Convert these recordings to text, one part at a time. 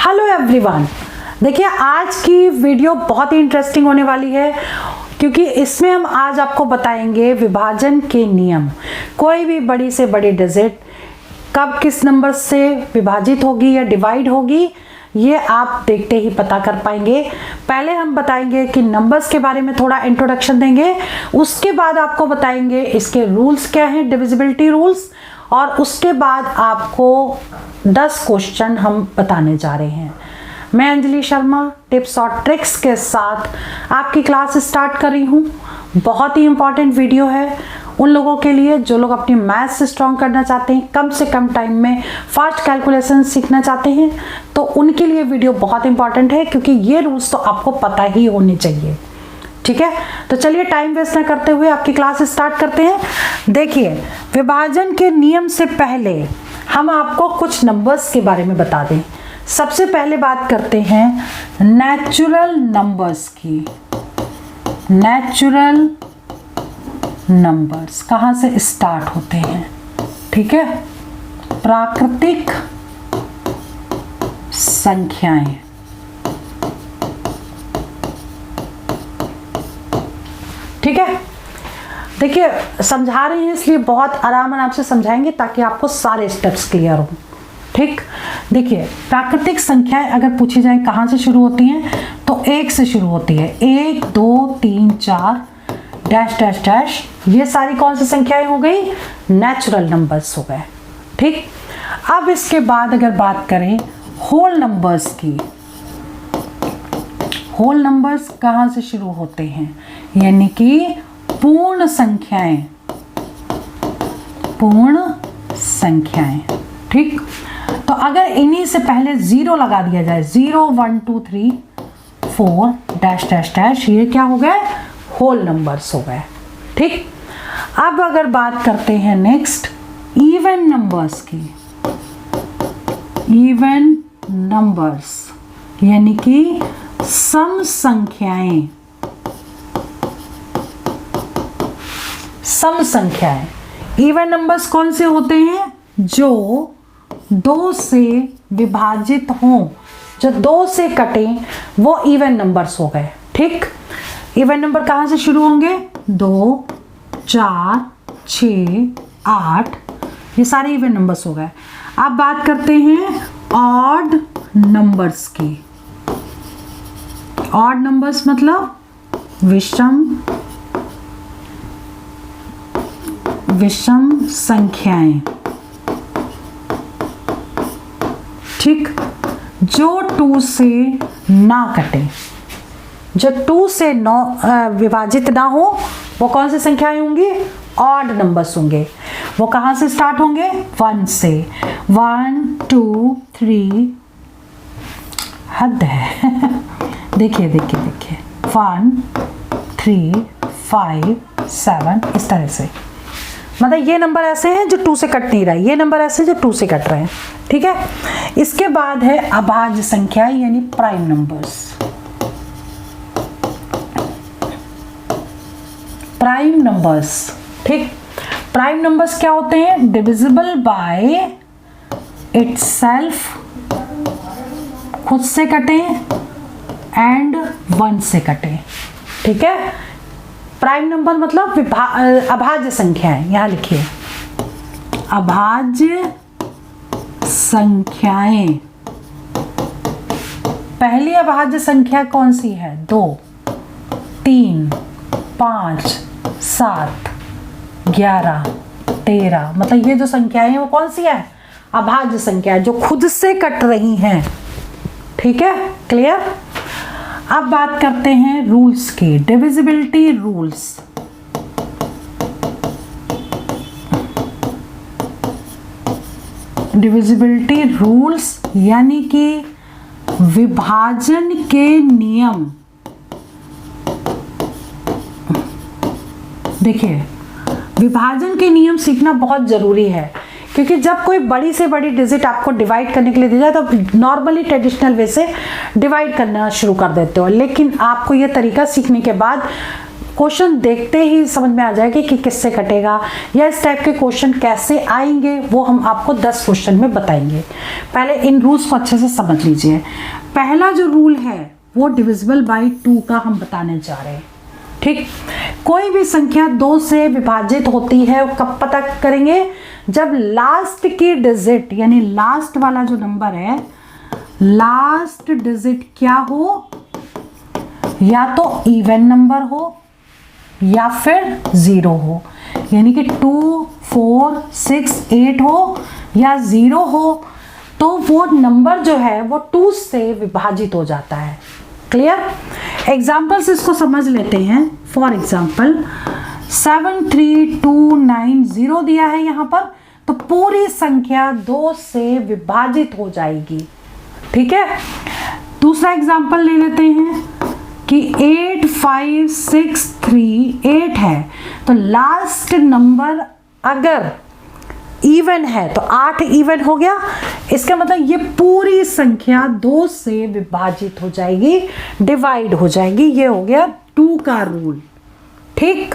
Hello everyone, देखिए आज की वीडियो बहुत ही इंटरेस्टिंग होने वाली है क्योंकि इसमें हम आज आपको बताएंगे विभाजन के नियम। कोई भी बड़ी से बड़ी डिजिट कब किस नंबर से विभाजित होगी या डिवाइड होगी, ये आप देखते ही पता कर पाएंगे। पहले हम बताएंगे कि नंबर्स के बारे में थोड़ा इंट्रोडक्शन देंगे, उसके बाद आपको बताएंगे इसके रूल्स क्या हैं, डिविजिबिलिटी रूल्स, और उसके बाद आपको 10 क्वेश्चन हम बताने जा रहे हैं। मैं अंजलि शर्मा टिप्स और ट्रिक्स के साथ आपकी क्लास स्टार्ट कर रही हूँ। बहुत ही इंपॉर्टेंट वीडियो है उन लोगों के लिए जो लोग अपनी मैथ्स स्ट्रॉन्ग करना चाहते हैं, कम से कम टाइम में फास्ट कैलकुलेशन सीखना चाहते हैं, तो उनके लिए वीडियो बहुत इंपॉर्टेंट है क्योंकि ये रूल्स तो आपको पता ही होने चाहिए। ठीक है, तो चलिए टाइम वेस्ट ना करते हुए आपकी क्लास स्टार्ट करते हैं। देखिए, विभाजन के नियम से पहले हम आपको कुछ नंबर्स के बारे में बता दें। सबसे पहले बात करते हैं नेचुरल नंबर्स की। नेचुरल नंबर्स कहाँ से स्टार्ट होते हैं? ठीक है, प्राकृतिक संख्याएं। ठीक है, देखिए समझा रहे हैं इसलिए बहुत आराम से समझाएंगे ताकि आपको सारे स्टेप्स क्लियर हो। ठीक, देखिए प्राकृतिक संख्याएं अगर पूछी जाए कहाँ से शुरू होती हैं तो 1 से शुरू होती है। 1 2 3 4 डैश डैश डैश, ये सारी कौन सी संख्याएं हो गई? नेचुरल नंबर्स हो गए। ठीक, अब इसके बाद अगर बात करें होल नंबर्स की, होल नंबर्स कहाँ से शुरू होते हैं? यानी कि पूर्ण संख्याएं। पूर्ण संख्याएं। ठीक, तो अगर इन्हीं से पहले 0 लगा दिया जाए, 0 1 2 3 4 डैश डैश डैश, ये क्या हो गए? होल नंबर्स हो गए। ठीक, अब अगर बात करते हैं नेक्स्ट इवन नंबर्स की। इवन नंबर्स यानी कि सम संख्याएं। सम संख्याएं, इवन नंबर्स कौन से होते हैं? जो 2 से विभाजित हों, जो 2 से कटे, वो इवन नंबर्स हो गए। ठीक, इवन नंबर कहाँ से शुरू होंगे? 2 4 6 8, ये सारे इवन नंबर्स हो गए। अब बात करते हैं ऑड नंबर्स की। ऑड नंबर्स मतलब विषम संख्याएं। ठीक, जो 2 से ना कटे, जो 2 से विभाजित ना हो, वो कौन सी संख्याएं होंगी? ऑड नंबर्स होंगे। वो कहाँ से स्टार्ट होंगे? 1 से। 1 2 3, हद है। देखिए देखिए देखिए, 1 3 5 7, इस तरह से। मतलब ये नंबर ऐसे हैं जो 2 से कट नहीं रहा है, ये नंबर ऐसे जो 2 से कट रहे हैं। ठीक है, इसके बाद है अभाज्य संख्या यानी प्राइम नंबर्स। प्राइम नंबर्स, ठीक, प्राइम नंबर्स क्या होते हैं? डिविजिबल बाय इटसेल्फ, खुद से कटे, एंड 1 से कटे। ठीक है, प्राइम नंबर मतलब अभाज्य संख्याएं। यहां लिखिए अभाज्य संख्याएं। पहली अभाज्य संख्या कौन सी है? 2 3 5 7 11 13, मतलब ये जो संख्याएं हैं वो कौन सी है? अभाज्य संख्या, जो खुद से कट रही हैं। ठीक है, क्लियर। अब बात करते हैं रूल्स की, डिविजिबिलिटी रूल्स। डिविजिबिलिटी रूल्स यानी कि विभाजन के नियम। देखिए, विभाजन के नियम सीखना बहुत जरूरी है क्योंकि जब कोई बड़ी से बड़ी डिजिट आपको डिवाइड करने के लिए दी जाए तो नॉर्मली ट्रेडिशनल वे से डिवाइड करना शुरू कर देते हो, लेकिन आपको ये तरीका सीखने के बाद क्वेश्चन देखते ही समझ में आ जाएगा कि किससे कटेगा या इस टाइप के क्वेश्चन कैसे आएंगे, वो हम आपको 10 क्वेश्चन में बताएंगे। पहले इन रूल्स को अच्छे से समझ लीजिए। पहला जो रूल है वो डिविजिबल बाय 2 का हम बताने जा रहे हैं। ठीक, कोई भी संख्या 2 से विभाजित होती है कब पता करेंगे, जब लास्ट की डिजिट यानी लास्ट वाला जो नंबर है, लास्ट डिजिट क्या हो, या तो इवन नंबर हो या फिर 0 हो, यानी कि 2, 4, 6, 8 हो या 0 हो, तो वो नंबर जो है वो 2 से विभाजित हो जाता है। क्लियर? एग्जाम्पल्स इसको समझ लेते हैं। फॉर एग्जाम्पल 73290 दिया है यहाँ पर, तो पूरी संख्या 2 से विभाजित हो जाएगी। ठीक है, दूसरा एग्जाम्पल ले लेते हैं कि 85638 है, तो लास्ट नंबर अगर इवन है तो 8 इवन हो गया, इसका मतलब ये पूरी संख्या 2 से विभाजित हो जाएगी, डिवाइड हो जाएगी। ये हो गया 2 का रूल। ठीक,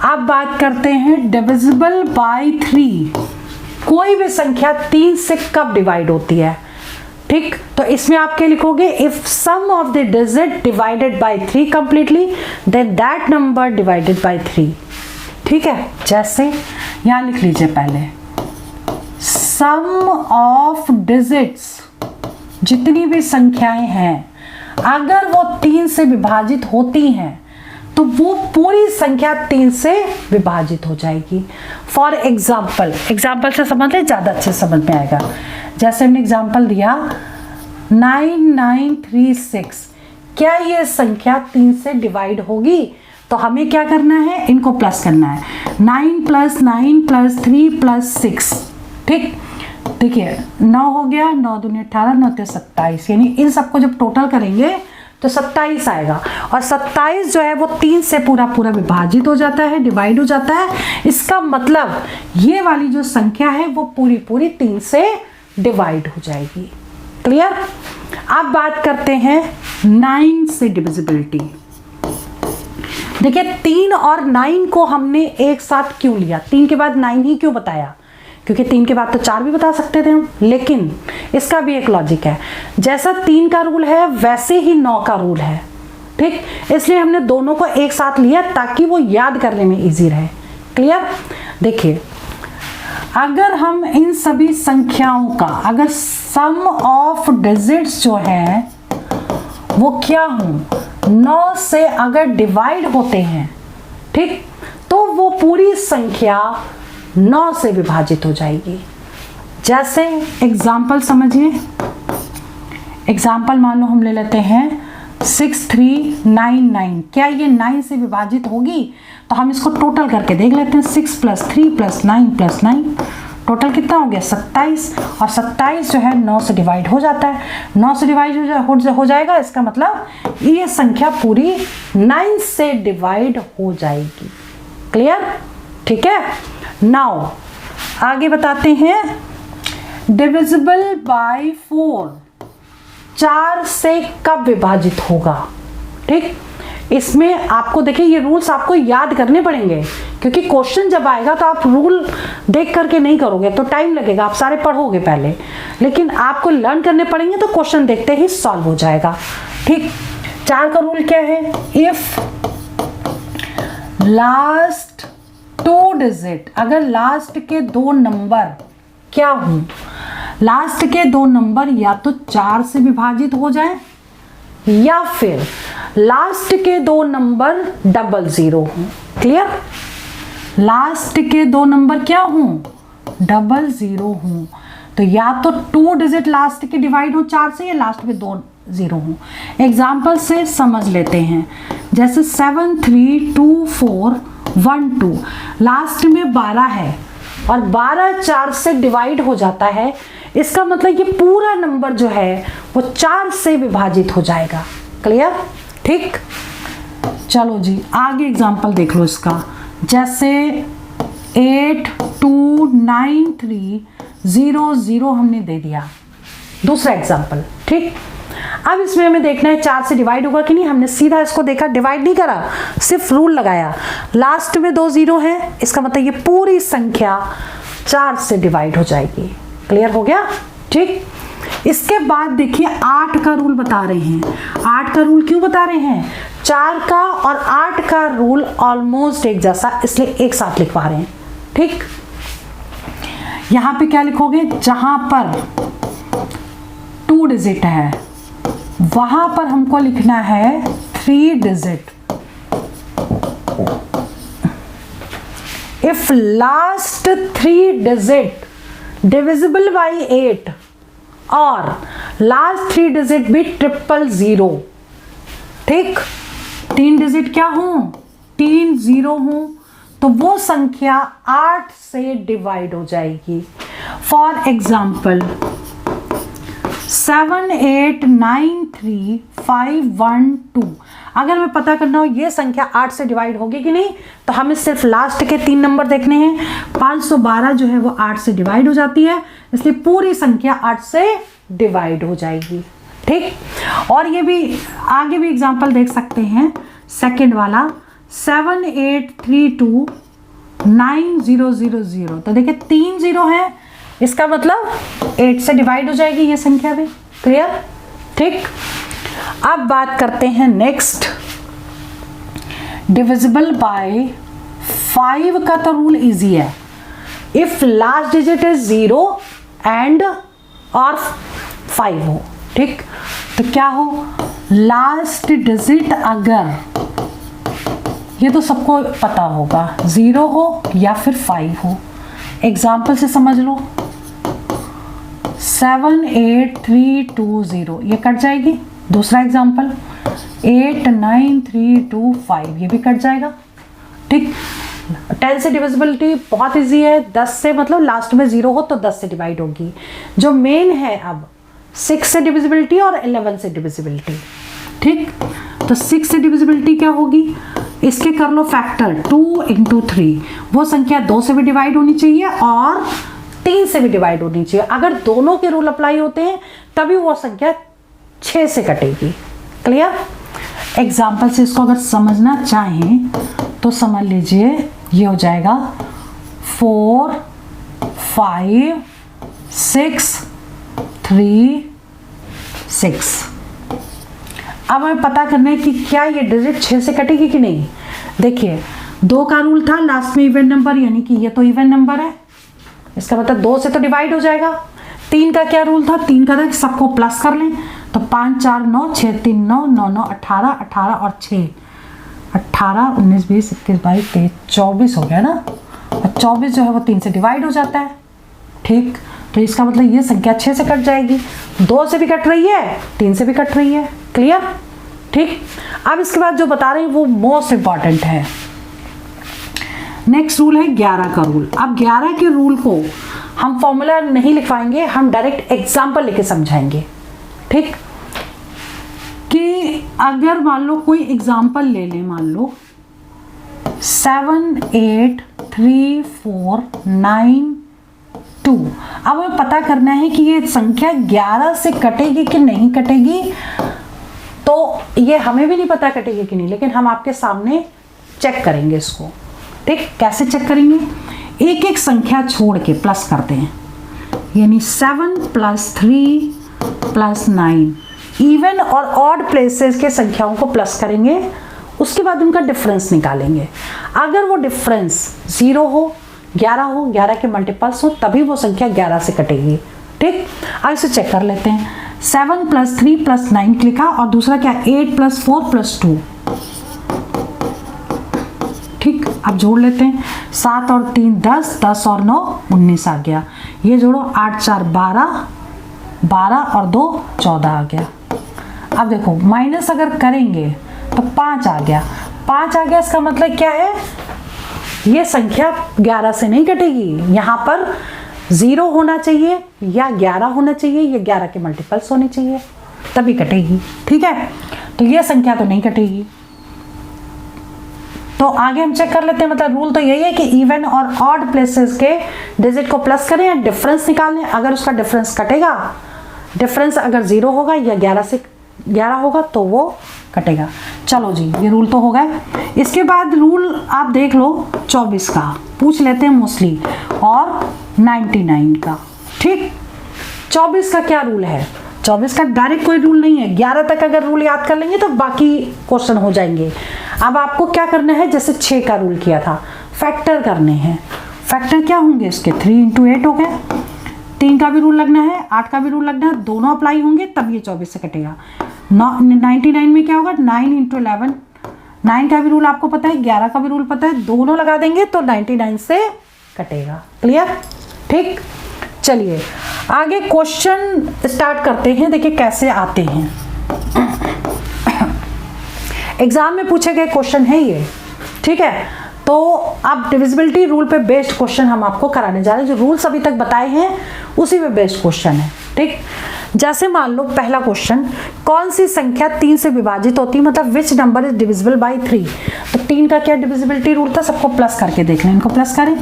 अब बात करते हैं डिविजिबल बाय 3। कोई भी संख्या 3 से कब डिवाइड होती है? ठीक, तो इसमें आपके लिखोगे if sum of the digit divided by 3 completely then that number divided by 3। ठीक है, जैसे यहां लिख लीजिए पहले सम ऑफ डिजिट्स, जितनी भी संख्याएं हैं अगर वो 3 से विभाजित होती हैं तो वो पूरी संख्या 3 से विभाजित हो जाएगी। फॉर एग्जाम्पल, एग्जाम्पल से समझ ले, ज़्यादा अच्छे समझ में आएगा। जैसे हमने एग्जाम्पल दिया 9936, क्या ये संख्या 3 से डिवाइड होगी? तो हमें क्या करना है, इनको प्लस करना है। 9 + 9 + 3 + 6। ठीक, देखिए 9 हो गया, 9 दूनी 18, 9 ते 27, यानी इन सबको जब टोटल करेंगे तो 27 आएगा। और 27 जो है वो 3 से पूरा पूरा विभाजित हो जाता है, डिवाइड हो जाता है। इसका मतलब ये वाली जो संख्या है वो पूरी पूरी 3 से डिवाइड हो जाएगी। क्लियर? अब बात करते हैं 9 से डिविजिबिलिटी। देखिए 3 और 9 को हमने एक साथ क्यों लिया, 3 के बाद 9 ही क्यों बताया? क्योंकि 3 के बाद तो 4 भी बता सकते थे हम, लेकिन इसका भी एक लॉजिक है। जैसा 3 का रूल है वैसे ही 9 का रूल है। ठीक, इसलिए हमने दोनों को एक साथ लिया ताकि वो याद करने में इजी रहे। क्लियर? देखिए अगर हम इन सभी संख्याओं का अगर सम ऑफ डिजिट्स जो है वो क्या हो, 9 से अगर डिवाइड होते हैं, ठीक, तो वो पूरी संख्या 9 से विभाजित हो जाएगी। जैसे एग्जाम्पल समझिए, एग्जाम्पल मान लो हम ले लेते हैं 6399, क्या ये 9 से विभाजित होगी? तो हम इसको टोटल करके देख लेते हैं। 6 + 3 + 9 + 9 टोटल कितना हो गया 27, और 27 जो है 9 से डिवाइड हो जाता है। 9 से डिवाइड हो जाएगा, इसका मतलब ये संख्या पूरी 9 से डिवाइड हो जाएगी। क्लियर? ठीक है, नाउ आगे बताते हैं डिविजिबल बाय 4, 4 से कब विभाजित होगा? ठीक, इसमें आपको देखिए ये रूल्स आपको याद करने पड़ेंगे, क्योंकि क्वेश्चन जब आएगा तो आप रूल देख करके नहीं करोगे तो टाइम लगेगा, आप सारे पढ़ोगे पहले, लेकिन आपको लर्न करने पड़ेंगे तो क्वेश्चन देखते ही सॉल्व हो जाएगा। ठीक, 4 का रूल क्या है? इफ लास्ट 2 डिजिट, अगर लास्ट के 2 नंबर क्या हो, लास्ट के 2 नंबर या तो 4 से विभाजित हो जाए या फिर लास्ट के 2 नंबर 00 हो। क्लियर? लास्ट के 2 नंबर क्या हो, 00 हो, तो या तो 2 डिजिट लास्ट के डिवाइड हो 4 से, या लास्ट में 2 0 हो। एग्जाम्पल से समझ लेते हैं, जैसे 732412, लास्ट में 12 है और 12 4 से डिवाइड हो जाता है, इसका मतलब ये पूरा नंबर जो है वो 4 से विभाजित हो जाएगा। क्लियर? ठीक, चलो जी आगे एग्जाम्पल देख लो इसका। जैसे 829300 हमने दे दिया, दूसरा एग्जाम्पल। ठीक, अब इसमें हमें देखना है 4 से डिवाइड होगा कि नहीं। हमने सीधा इसको देखा, डिवाइड नहीं करा, सिर्फ रूल लगाया। लास्ट में 2 जीरो है, इसका मतलब ये पूरी संख्या 4 से डिवाइड हो जाएगी। क्लियर हो गया? ठीक। इसके बाद देखिए 8 का रूल बता रहे हैं। 8 का रूल क्यों बता रहे हैं? 4 का और 8 का रूल ऑलमोस्ट एक जैसा, इसलिए एक साथ लिखवा रहे हैं। ठीक। यहां पे क्या लिखोगे? जहां पर 2 डिजिट है वहां पर हमको लिखना है 3 digit. If last 3 digit divisible by 8 और लास्ट 3 डिजिट भी 000। ठीक। 3 डिजिट क्या हो? 3 0 हो तो वो संख्या 8 से डिवाइड हो जाएगी। For example 7893512। अगर मैं पता करना हो ये संख्या 8 से डिवाइड होगी कि नहीं, तो हमें सिर्फ लास्ट के 3 नंबर देखने हैं। 512 जो है वो 8 से डिवाइड हो जाती है, इसलिए पूरी संख्या 8 से डिवाइड हो जाएगी। ठीक। और ये भी आगे भी एग्जांपल देख सकते हैं। सेकंड वाला 78329000, तो देखिए 3 0 है, इसका मतलब 8 से डिवाइड हो जाएगी ये संख्या भी। क्लियर? ठीक। अब बात करते हैं नेक्स्ट, डिविजिबल बाय 5 का तो रूल इजी है। If last digit is 0 and और 5 हो। ठीक। तो क्या हो? लास्ट डिजिट अगर, ये तो सबको पता होगा, 0 हो या फिर 5 हो। एग्जाम्पल से समझ लो, 78320 ये कट जाएगी। दूसरा एग्जाम्पल 89325 ये भी कट जाएगा। ठीक। 10 से डिविजिबिलिटी बहुत इजी है। 10 से मतलब लास्ट में 0 हो तो 10 से डिवाइड होगी। जो मेन है अब 6 से डिविजिबिलिटी और 11 से डिविजिबिलिटी। ठीक। तो 6 से डिविजिबिलिटी क्या होगी? इसके कर लो फैक्टर 2 × 3। वो संख्या 2 से भी डिवाइड होनी चाहिए और 3 से भी डिवाइड होनी चाहिए। अगर दोनों के रूल अप्लाई होते हैं तभी वो संख्या 6 से कटेगी। क्लियर? एग्जाम्पल से इसको अगर समझना चाहें तो समझ लीजिए, ये हो जाएगा 4 5 6 3 6। अब हमें पता करना है कि क्या ये डिजिट 6 से कटेगी कि नहीं। देखिए 2 का रूल था, लास्ट में इवन नंबर, यानी कि ये तो इवन नंबर है, इसका मतलब 2 से तो डिवाइड हो जाएगा। 3 का क्या रूल था? 3 का था कि सबको प्लस कर लें, तो 5 4 9 6 3 9 9 9 18 18 और 6 18 19 20 21 22 23 24 हो गया ना। और 24 जो है वो 3 से डिवाइड हो जाता है। ठीक। तो इसका मतलब ये संख्या 6 से कट जाएगी। 2 से भी कट रही है, 3 से भी कट रही है। क्लियर? ठीक। अब इसके बाद जो बता रहे हैं वो मोस्ट इंपॉर्टेंट है। नेक्स्ट रूल है 11 का रूल। अब 11 के रूल को हम फॉर्मूला नहीं लिखवाएंगे, हम डायरेक्ट एग्जाम्पल लेके समझाएंगे। ठीक। कि अगर मान लो कोई एग्जाम्पल ले लें, मान लो 78349 अब हमें पता करना है कि ये संख्या 11 से कटेगी कि नहीं कटेगी। तो ये हमें भी नहीं पता कटेगी कि नहीं, लेकिन हम आपके सामने चेक करेंगे इसको। ठीक। कैसे चेक करेंगे? एक एक संख्या छोड़ के प्लस करते हैं, यानी 7 + 3 + 9 इवन और ऑड प्लेसेस के संख्याओं को प्लस करेंगे। उसके बाद उनका डिफरेंस निकालेंगे। अगर वो डिफरेंस 0 हो, 11 हो, 11 के मल्टीपल्स हो, तभी वो संख्या 11 से कटेगी। ठीक। अब इसे चेक कर लेते हैं। 7 + 3 + 9 लिखा और दूसरा क्या? 8 + 4 + 2। ठीक। अब जोड़ लेते हैं। 7 और 3 10, 10 और 9 19 आ गया। ये जोड़ो, 8 4 12, 12 और 2 14 आ गया। अब देखो माइनस अगर करेंगे तो 5 आ गया। 5 आ गया, इसका मतलब क्या है? ये संख्या 11 से नहीं कटेगी। यहाँ पर 0 होना चाहिए या 11 होना चाहिए या 11 के मल्टीपल्स होने चाहिए, तभी कटेगी। ठीक है। तो ये संख्या तो नहीं कटेगी। तो आगे हम चेक कर लेते हैं। मतलब रूल तो यही है कि इवन और ऑड प्लेसेस के डिजिट को प्लस करें या डिफरेंस निकालें। अगर उसका डिफरेंस कटेगा, डिफरेंस अगर 0 होगा या 11 से 11 होगा तो वो कटेगा। चलो जी, ये रूल तो हो गए। इसके बाद रूल आप देख लो 24 का पूछ लेते हैं मोस्टली, और 99 का। ठीक, 24 का क्या रूल है? 24 का डायरेक्ट कोई रूल नहीं है, 11 तक अगर रूल याद कर लेंगे तो बाकी क्वेश्चन हो जाएंगे। अब आपको क्या करना है, जैसे 6 का रूल किया था, फैक्टर करने हैं। फैक्टर क्या होंगे इसके? 3 × 8 हो गए। 3 का भी रूल लगना है, 8 का भी रूल लगना है, दोनों अप्लाई होंगे तब ये 24 से कटेगा। 99 में क्या होगा? 9 × 11। 9 का भी रूल आपको पता है, 11 का भी रूल पता है, दोनों लगा देंगे तो 99 से कटेगा। क्लियर? ठीक, चलिए आगे क्वेश्चन स्टार्ट करते हैं। देखिए कैसे आते हैं, एग्जाम में पूछे गए क्वेश्चन है ये। ठीक है, तो अब डिविजिबिलिटी रूल पे बेस्ड क्वेश्चन हम आपको कराने जा रहे हैं। जो रूल्स अभी तक बताए हैं उसी पे बेस्ड क्वेश्चन है। ठीक, जैसे मान लो पहला क्वेश्चन, कौन सी संख्या 3 से विभाजित होती है, मतलब which number is divisible by 3। तो 3 का क्या डिविजिबिलिटी रूल था, सबको प्लस करके देख लें। इनको प्लस करें,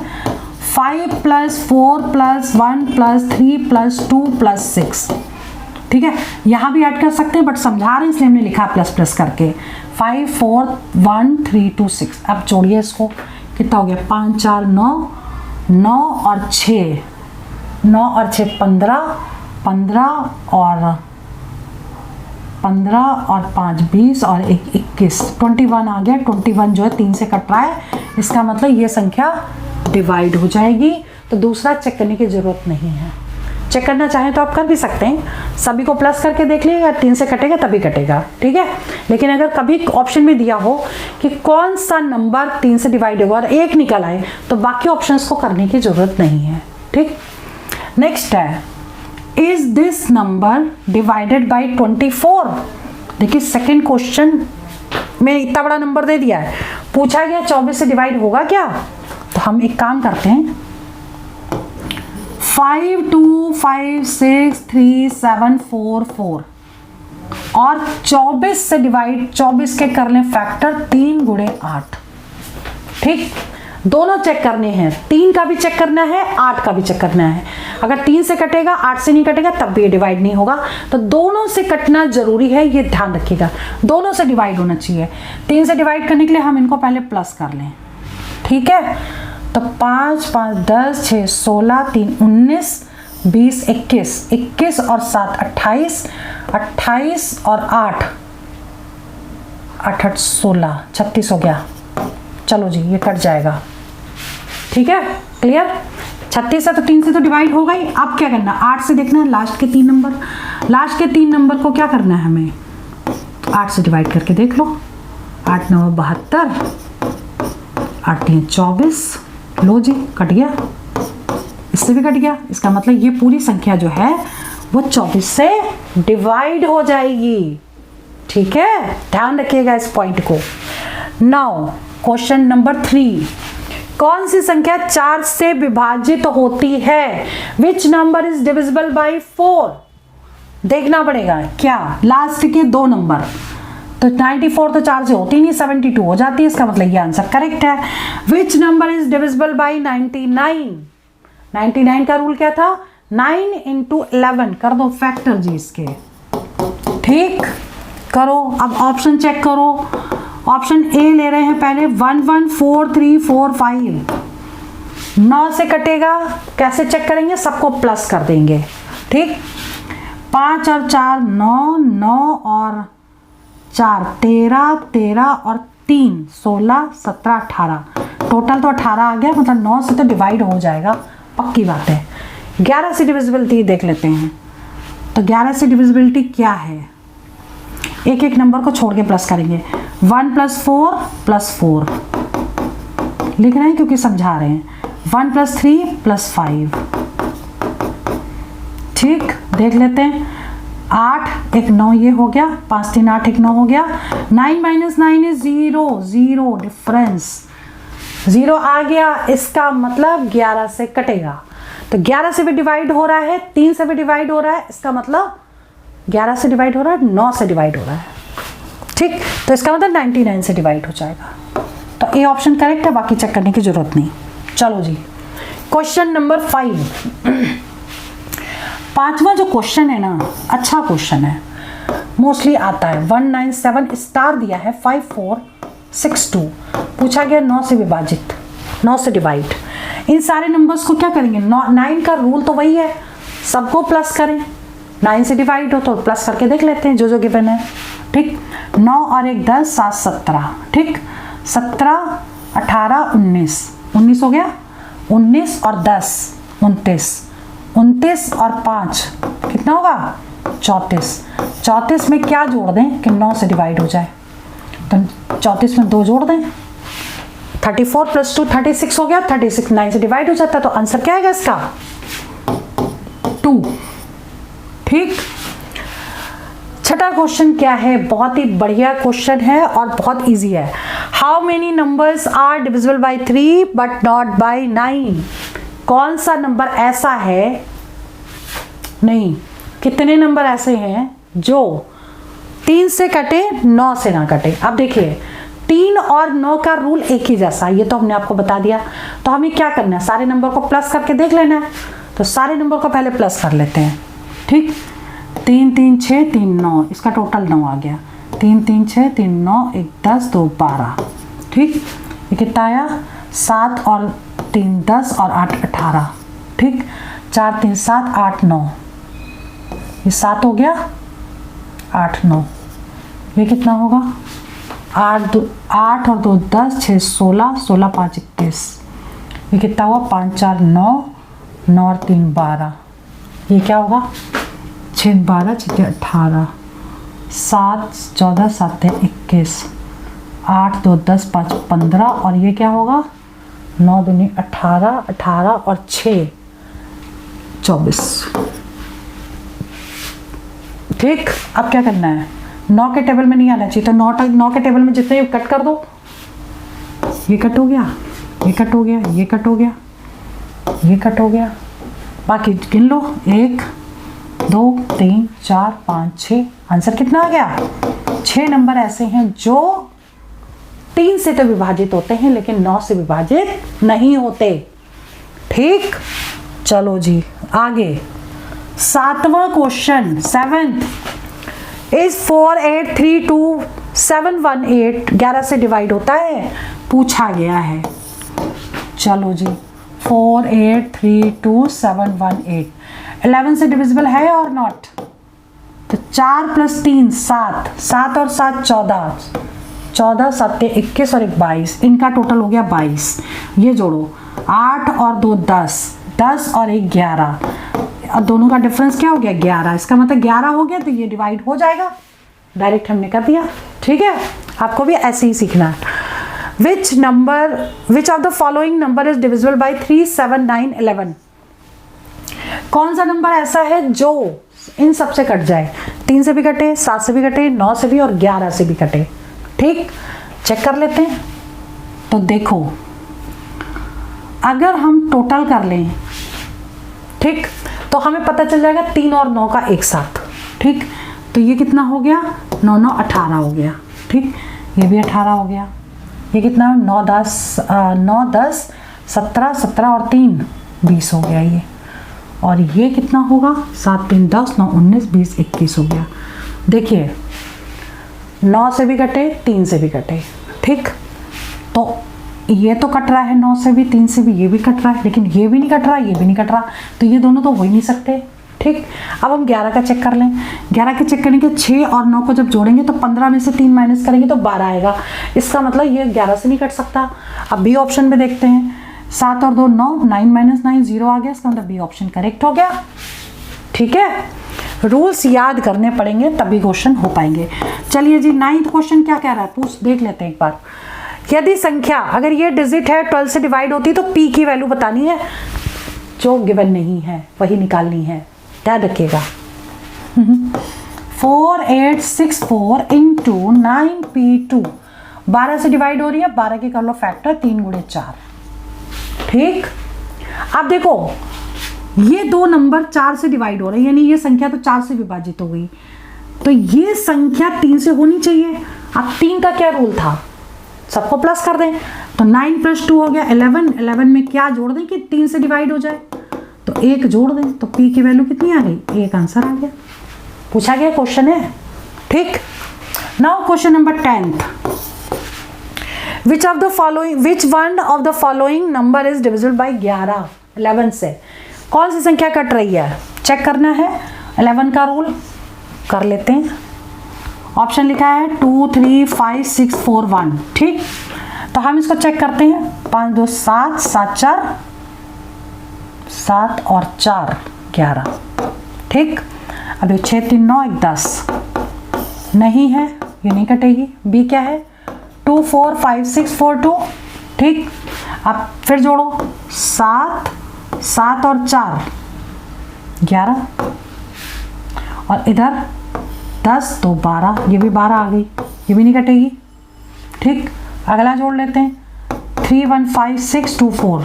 5 + 4 + 1 + 3 + 2 + 6। ठीक है, यहाँ भी ऐड कर सकते हैं बट समझा रहे हैं इसलिए हमने लिखा प्लस प्लस करके। 5 4 1 3 2 6। अब जोड़िए इसको, कितना हो गया? 5 4 9, 9 और 6, 9 और 6 15, 15 और 5 20 और 1 21, 21 आ गया। 21 जो है 3 से कट रहा है, इसका मतलब ये संख्या डिवाइड हो जाएगी। तो दूसरा चेक करने की जरूरत नहीं है। चेक करना चाहें तो आप कर भी सकते हैं, सभी को प्लस करके देख लीजिएगा, 3 से कटेगा तभी कटेगा। ठीक है, लेकिन अगर कभी ऑप्शन में दिया हो कि कौन सा नंबर 3 से डिवाइड होगा और 1 निकल आए तो बाकी ऑप्शंस को करने की जरूरत नहीं है। ठीक, नेक्स्ट है, is this number divided bye 24। देखिए सेकेंड क्वेश्चन में इतना बड़ा नंबर दे दिया है, पूछा गया 24 से डिवाइड होगा क्या। तो हम एक काम करते हैं, 5 2 5 6 3 7 4 4 और 24 से डिवाइड, 24 के कर लें फैक्टर 3 × 8। ठीक, दोनों चेक करने हैं, 3 का भी चेक करना है, 8 का भी चेक करना है। अगर 3 से कटेगा, 8 से नहीं कटेगा तब भी ये डिवाइड नहीं होगा। तो दोनों से कटना जरूरी है, ये ध्यान रखिएगा, दोनों से डिवाइड होना चाहिए। 3 से डिवाइड करने के लिए हम इनको पहले प्लस कर लें। ठीक है, तो 5 5 10 6 16 3 19 20 21, 21 और 7 28, 28 और 8 8 8 16 36 हो गया। चलो जी, ये कट जाएगा। ठीक है, क्लियर? 36 है तो 3 से तो डिवाइड हो गई। अब क्या करना, 8 से देखना है लास्ट के 3 नंबर। लास्ट के 3 नंबर को क्या करना है हमें, 8 से डिवाइड करके देख लो। 8 9 72, 8 3 24। लो जी, कट गया, इससे भी कट गया। इसका मतलब ये पूरी संख्या जो है वो 24 से डिवाइड हो जाएगी। ठीक है, ध्यान रखिएगा इस पॉइंट को। नाउ क्वेश्चन नंबर 3, कौन सी संख्या 4 से विभाजित होती है? Which number is divisible by 4। देखना पड़ेगा क्या, लास्ट के 2 नंबर। तो 94 तो 4 से होती नहीं, 72 हो जाती है। इसका मतलब ये आंसर करेक्ट है। Which number is divisible by 99। 99 का रूल क्या था, 9 × 11 कर दो फैक्टर जी इसके। ठीक, करो। अब ऑप्शन चेक करो। ऑप्शन ए ले रहे हैं पहले, 1 1 4 3 4 5। 9 से कटेगा, कैसे चेक करेंगे, सबको प्लस कर देंगे। ठीक, 5 और 4 9, 9 और 4 13, 13 और 3 16 17 18। टोटल तो 18 आ गया, मतलब 9 से तो डिवाइड हो जाएगा, पक्की बात है। 11 से डिविजिबिलिटी देख लेते हैं। तो 11 से डिविजिबिलिटी क्या है, एक एक नंबर को छोड़ के प्लस करेंगे। 1 + 4 + 4 लिख रहे हैं क्योंकि समझा रहे हैं। 1 + 3 + 5। ठीक, देख लेते हैं। 8 1 9 ये हो गया, 5 3 8 1 9 हो गया। 9 - 9 इज 0, 0 डिफरेंस, 0 आ गया। इसका मतलब 11 से कटेगा। तो 11 से भी डिवाइड हो रहा है, 3 से भी डिवाइड हो रहा है, इसका मतलब 11 से डिवाइड हो रहा है, 9 से डिवाइड हो रहा है। ठीक, तो इसका मतलब 99 से डिवाइड हो जाएगा। तो ए ऑप्शन करेक्ट है, बाकी चेक करने की जरूरत नहीं। चलो जी, क्वेश्चन नंबर 5। 5वां जो क्वेश्चन है ना, अच्छा क्वेश्चन है। मोस्टली आता है। 197 स्टार दिया है 5462, पूछा गया 9 से विभाजित, 9 से डिवाइड। इन सारे नंबर्स को क्या करेंगे, 9 का रूल तो वही है, सबको प्लस करें, 9 से डिवाइड हो तो प्लस करके देख लेते हैं जो गिवन है। ठीक, 9 और 1 10, 7 17, ठीक, 17 18 19, 19 हो गया, 19 और 10 29, 29 और 5 कितना होगा 34, 34 में क्या जोड़ दें कि 9 से डिवाइड हो जाए, तो 34 में 2 जोड़ दें, 34 + 2 36 हो गया, 36 9 से डिवाइड हो जाता है, तो आंसर क्या आएगा इसका 2। ठीक, छठा क्वेश्चन क्या है, बहुत ही बढ़िया क्वेश्चन है और बहुत इजी है। How many numbers are divisible by 3 but not by 9? कौन सा नंबर ऐसा है, नहीं कितने नंबर ऐसे हैं जो 3 से कटे 9 से ना कटे। अब देखिए 3 और 9 का रूल एक ही जैसा, ये तो हमने आपको बता दिया। तो हमें क्या करना है, सारे नंबर को प्लस करके देख लेना है। तो सारे नंबर को पहले प्लस कर लेते हैं। ठीक, 3 3 6 3 9, इसका टोटल 9 आ गया। 3 3 6 3 9 1 10 2 12। ठीक, ये कितना आया 7 और 3 10 और 8 18। ठीक, 4 3 7 8 9, ये 7 हो गया, 8 9, ये कितना होगा 8 और 2 10 6 16 16 5 21, ये कितना हुआ 5 4 9 9 और 3 12, ये क्या होगा 6 12 6 18, 7 14 7 21, 8 2 10 5 15 और ये क्या होगा 9 दूनी 18 18 और 6 24। ठीक, अब क्या करना है, 9 के टेबल में नहीं आना चाहिए, तो 9 के टेबल में जितने कट कर दो, ये कट हो गया, ये कट हो गया, ये कट हो गया, ये कट हो गया, बाकी गिन लो 1 2 3 4 5 6। आंसर कितना आ गया, 6 नंबर ऐसे हैं जो 3 से तो विभाजित होते हैं लेकिन 9 से विभाजित नहीं होते। ठीक, चलो जी आगे, 7वां क्वेश्चन 7th इज 4 8 3 2 7 1 8 11 से डिवाइड होता है, पूछा गया है। चलो जी, 4 8 3 2 7 1 8 11 से डिविजिबल है और नॉट, तो 4 + 3 7, 7 और 7 14, 14 7 21 और 1 22, इनका टोटल हो गया 22। ये जोड़ो 8 और 2 10, 10 और 1 11, और दोनों का डिफरेंस क्या हो गया 11, इसका मतलब 11 हो गया, तो ये डिवाइड हो जाएगा, डायरेक्ट हमने कर दिया। ठीक है, आपको भी ऐसे ही सीखना है। Which of the following number is divisible by 3 7 9 11? कौन सा नंबर ऐसा है जो इन सब से कट जाए, 3 से भी कटे, 7 से भी कटे, 9 से भी और 11 से भी कटे। ठीक, चेक कर लेते हैं। तो देखो, अगर हम टोटल कर लें, ठीक, तो हमें पता चल जाएगा 3 और 9 का एक साथ। ठीक, तो ये कितना हो गया 9 9 18 हो गया। ठीक, ये भी 18 हो गया, ये कितना 9 10 17 17 और 3 20 हो गया ये, और ये कितना होगा 7 3 10 9 19 20 21 हो गया। देखिए 9 से भी कटे, 3 से भी कटे। ठीक, तो ये तो कट रहा है 9 से भी, 3 से भी, ये भी कट रहा है, लेकिन ये भी नहीं कट रहा, ये भी नहीं कट रहा, तो ये दोनों तो हो ही नहीं सकते। ठीक, अब हम 11 का चेक कर लें। 11 के चेक करने के 6 और 9 को जब जोड़ेंगे तो 15 में से 3 माइनस करेंगे तो 12 आएगा, इसका मतलब ये 11 से नहीं कट सकता। अब बी ऑप्शन में देखते हैं, 7 और 2 9, 9 - 9 0 आ गया, इसका मतलब बी ऑप्शन करेक्ट हो गया। ठीक है, रूल्स याद करने पड़ेंगे तभी क्वेश्चन हो पाएंगे। चलिए जी, 9th क्वेश्चन क्या कह रहा है, पूछ देख लेते हैं एक बार। यदि संख्या, अगर ये डिजिट है 12 से डिवाइड होती है तो पी की वैल्यू बतानी है, जो गिवन नहीं है वही निकालनी है, ध्यान रखिएगा। 4 8 6 4 × 9p2, 12 से डिवाइड हो रही है, 12 की कर लो फैक्टर, 3 × 4। ठीक, अब देखो ये दो नंबर 4 से डिवाइड हो रहे हैं, यानी ये संख्या तो 4 से विभाजित हो गई, तो ये संख्या 3 से होनी चाहिए। अब 3 का क्या रूल था, सबको प्लस कर दें, तो 9 + 2 हो गया 11, 11 में क्या जोड़ दें कि 3 से डिवाइड हो जाए, तो 1 जोड़ दें, तो p की वैल्यू कितनी आ गई, 1 आंसर आ गया। पूछा गया क्वेश्चन है। ठीक। Now question number 10th, which one of the following number is divisible by 11 से? कौन सी संख्या कट रही है, चेक करना है। 11 का रूल कर लेते हैं। ऑप्शन लिखा है 2 3 5 6 4 1, ठीक। तो हम इसको चेक करते हैं। 5 2 7, 7 4 7 और 4 11, ठीक। अब 6 3 9 1 10 नहीं है, ये नहीं कटेगी। बी क्या है? 2 4 5 6 4 2, ठीक। अब फिर जोड़ो 7 7 और 4 11, और इधर 10 तो 12, ये भी 12 आ गई, ये भी नहीं कटेगी, ठीक। अगला जोड़ लेते हैं 3 1 5 6 2 4,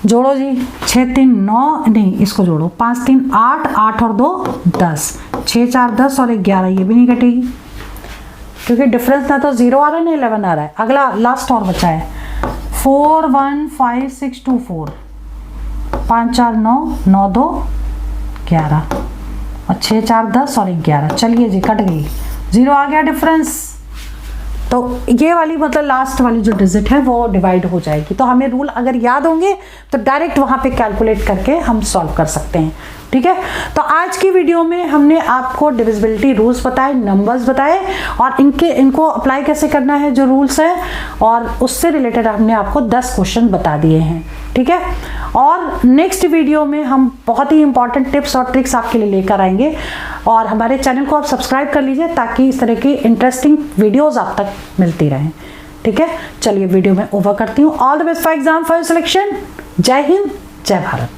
जोड़ो जी। 6 3 9, नहीं इसको जोड़ो। 5 3 8, 8 और 2 10, 6 4 10 और 1 11, ये भी नहीं कटेगी क्योंकि डिफरेंस ना तो 0 आ रहा है ना 11 आ रहा है। अगला लास्ट और बचा है 4 1 5 6 2 4, 5 4 9 9 2 11 और 6 4 10 और 1 11। चलिए जी, कट गई, 0 आ गया डिफरेंस। तो ये वाली मतलब लास्ट वाली जो डिजिट है वो डिवाइड हो जाएगी। तो हमें रूल अगर याद होंगे तो डायरेक्ट वहाँ पे कैलकुलेट करके हम सॉल्व कर सकते हैं, ठीक है। तो आज की वीडियो में हमने आपको डिविजिबिलिटी रूल्स बताए, नंबर्स बताए और इनको अप्लाई कैसे करना है जो रूल्स है, और उससे रिलेटेड हमने आपको 10 क्वेश्चन बता दिए हैं, ठीक है। और नेक्स्ट वीडियो में हम बहुत ही इंपॉर्टेंट टिप्स और ट्रिक्स आपके लिए लेकर आएंगे, और हमारे चैनल को आप सब्सक्राइब कर लीजिए ताकि इस तरह की इंटरेस्टिंग वीडियोस आप तक मिलती रहें, ठीक है। चलिए वीडियो में ओवर करती हूँ। All the best for exam, for selection. जय हिंद, जय भारत।